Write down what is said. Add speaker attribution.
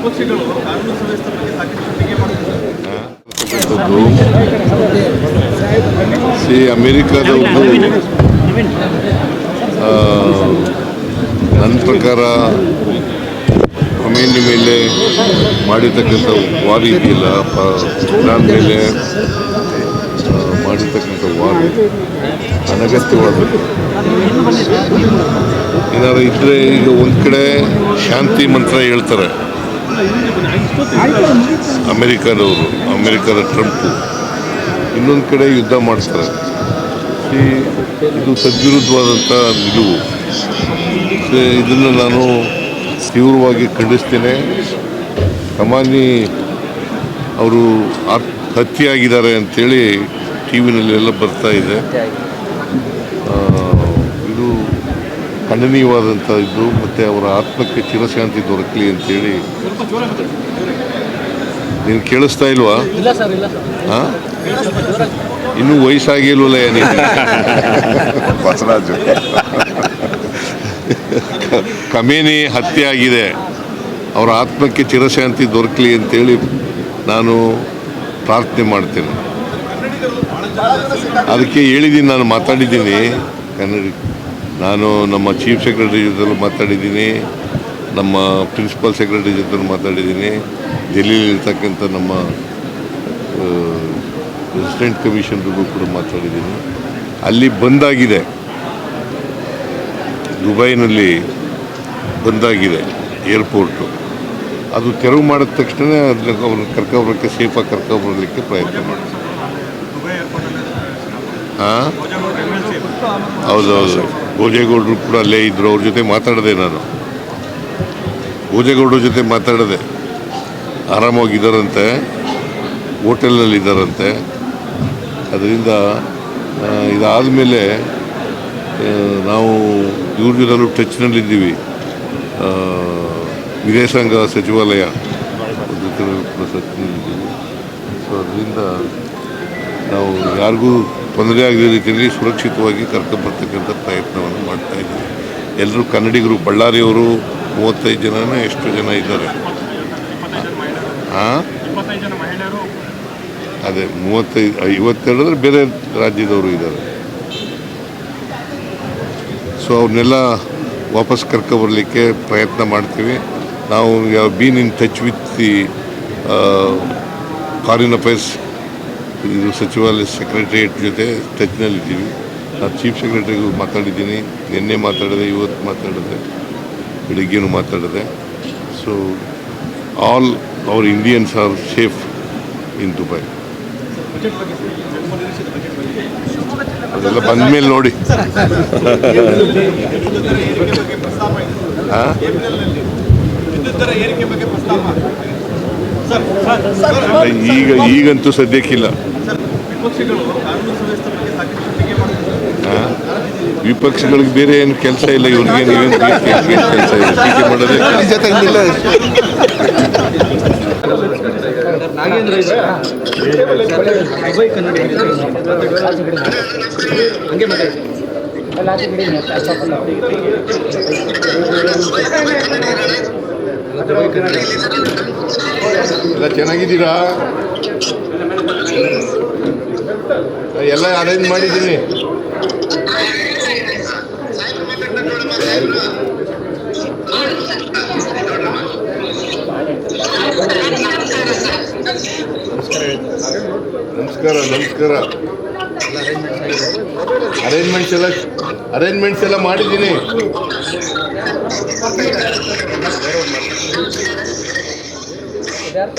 Speaker 1: ವಿಪಕ್ಷಗಳು ಕಾನೂನು ಸುವ್ಯವಸ್ಥೆ ಬಗ್ಗೆ ಸಾಕಷ್ಟು ಟೀಕೆ ಮಾಡ್ತಿದ್ದಾರೆ.
Speaker 2: ಅಮೆರಿಕದ ನನ್ನ ಪ್ರಕಾರ ಖಮೇನಿ ಮೇಲೆ ಮಾಡಿರ್ತಕ್ಕಂಥ ವಾರ್ ಇದೆಯಲ್ಲ, ಇರಾನ್ ಮೇಲೆ ಮಾಡಿರ್ತಕ್ಕಂಥ ವಾರ್ ಅನಗತ್ಯವಾದದ್ದು. ಏನಾದ್ರು ಇದ್ದರೆ ಈಗ ಒಂದು ಕಡೆ ಶಾಂತಿ ಮಂತ್ರ ಹೇಳ್ತಾರೆ ಅಮೆರಿಕದ ಟ್ರಂಪು, ಇನ್ನೊಂದು ಕಡೆ ಯುದ್ಧ ಮಾಡ್ತಾರೆ. ಇದು ತದ್ವಿರುದ್ಧವಾದಂಥ ನಿಲುವು. ಇದನ್ನು ನಾನು ತೀವ್ರವಾಗಿ ಖಂಡಿಸ್ತೇನೆ. ಖಮೇನಿ ಅವರು ಹತ್ಯೆಯಾಗಿದ್ದಾರೆ ಅಂಥೇಳಿ ಟಿ ವಿನಲ್ಲೆಲ್ಲ ಬರ್ತಾ ಇದೆ. ಇದು ಖಂಡನೀಯವಾದಂಥ ಇದು, ಮತ್ತು ಅವರ ಆತ್ಮಕ್ಕೆ ಚಿರಶಾಂತಿ ದೊರಕಲಿ ಅಂತೇಳಿ. ನೀನು ಕೇಳಿಸ್ತಾ ಇಲ್ವಾ? ಹಾಂ, ಇನ್ನೂ ವಯಸ್ಸಾಗಿಲ್ವಲ್ಲ ಏನಿದೆ ಬಸವರಾಜು. ಖಮೇನಿ ಹತ್ಯೆ ಆಗಿದೆ, ಅವರ ಆತ್ಮಕ್ಕೆ ಚಿರಶಾಂತಿ ದೊರಕಲಿ ಅಂತೇಳಿ ನಾನು ಪ್ರಾರ್ಥನೆ ಮಾಡ್ತೇನೆ. ಅದಕ್ಕೆ ಹೇಳಿದ್ದೀನಿ, ನಾನು ಮಾತಾಡಿದ್ದೀನಿ ನಾನು ನಮ್ಮ ಚೀಫ್ ಸೆಕ್ರೆಟರಿ ಜೊತೆ ಮಾತಾಡಿದ್ದೀನಿ, ನಮ್ಮ ಪ್ರಿನ್ಸಿಪಲ್ ಸೆಕ್ರೆಟರಿ ಜೊತೆ ಮಾತಾಡಿದ್ದೀನಿ, ಡೆಲ್ಲಿಲಿರ್ತಕ್ಕಂಥ ನಮ್ಮ ರೆಸಿಡೆಂಟ್ ಕಮಿಷನರ್ಗೂ ಕೂಡ ಮಾತಾಡಿದ್ದೀನಿ. ಅಲ್ಲಿ ಬಂದಾಗಿದೆ, ದುಬೈನಲ್ಲಿ ಬಂದಾಗಿದೆ ಏರ್ಪೋರ್ಟು. ಅದು ತೆರವು ಮಾಡಿದ ತಕ್ಷಣ ಅವ್ರನ್ನ ಕರ್ಕೊಬರೋಕ್ಕೆ, ಸೇಫಾಗಿ ಕರ್ಕೊಬರಲಿಕ್ಕೆ ಪ್ರಯತ್ನ ಮಾಡ್ತೀವಿ. ಹಾಂ, ಹೌದೌದು. ಭೋಜೇಗೌಡರು ಕೂಡ ಅಲ್ಲೇ ಇದ್ದರು, ಅವ್ರ ಜೊತೆ ಮಾತಾಡಿದೆ ನಾನು. ಭೋಜೇಗೌಡರ ಜೊತೆ ಮಾತಾಡಿದೆ, ಆರಾಮಾಗಿದ್ದಾರಂತೆ, ಹೋಟೆಲ್ನಲ್ಲಿದ್ದಾರಂತೆ. ಅದರಿಂದ ಇದಾದ ಮೇಲೆ ನಾವು ಇವ್ರ ಜೊತೆಲೂ ಟಚ್ನಲ್ಲಿದ್ದೀವಿ. ವಿದೇಶಾಂಗ ಸಚಿವಾಲಯ ಜೊತೆ ಟಚ್ನಲ್ಲಿದ್ದೀವಿ. ಸೊ ಅದರಿಂದ ನಾವು ಯಾರಿಗೂ ತೊಂದರೆ ಆಗದ ರೀತಿಯಲ್ಲಿ ಸುರಕ್ಷಿತವಾಗಿ ಕರ್ಕೊಂಬರ್ತಕ್ಕಂಥ ಪ್ರಯತ್ನವನ್ನು ಮಾಡ್ತಾಯಿದ್ದೀವಿ. ಎಲ್ಲರೂ ಕನ್ನಡಿಗರು. ಬಳ್ಳಾರಿಯವರು 35 ಜನನ ಎಷ್ಟು ಜನ ಇದ್ದಾರೆ? ಹಾಂ, ಅದೇ 52 ಅಂದರೆ ಬೇರೆ ರಾಜ್ಯದವರು ಇದ್ದಾರೆ. ಸೊ ಅವ್ರನ್ನೆಲ್ಲ ವಾಪಸ್ ಕರ್ಕೊಬರಲಿಕ್ಕೆ ಪ್ರಯತ್ನ ಮಾಡ್ತೀವಿ. ನಾವು been in touch with the foreign affairs ಇದು ಸಚಿವಾಲಯ ಸೆಕ್ರೆಟರಿಯೇಟ್ ಜೊತೆ ಟಚ್ನಲ್ಲಿದ್ದೀವಿ. ನಾನು ಚೀಫ್ ಸೆಕ್ರೆಟರಿಗೂ ಮಾತಾಡಿದ್ದೀನಿ, ನಿನ್ನೆ ಮಾತಾಡಿದೆ, ಇವತ್ತು ಮಾತಾಡಿದೆ, ಬೆಳಿಗ್ಗೆನೂ ಮಾತಾಡಿದೆ. So all our Indians are safe in Dubai. ಅದೆಲ್ಲ ಬಂದ ಮೇಲೆ ನೋಡಿ. ಈಗಂತೂ ಸದ್ಯಕ್ಕಿಲ್ಲ. ವಿಪಕ್ಷಗಳಿಗೆ ಬೇರೆ ಏನು ಕೆಲಸ ಇಲ್ಲ, ಇವ್ರಿಗೆ ನೀವೇನು ಕೆಲಸ ಇಲ್ಲ, ಟೀಕೆ ಮಾಡೋದೇ. ಎಲ್ಲ ಚೆನ್ನಾಗಿದ್ದೀರಾ? ಎಲ್ಲ ಅರೇಂಜ್ ಮಾಡಿದ್ದೀನಿ. ನಮಸ್ಕಾರ. ಅರೇಂಜ್ಮೆಂಟ್ಸ್ ಎಲ್ಲ ಮಾಡಿದ್ದೀನಿ.
Speaker 3: ಯಾರು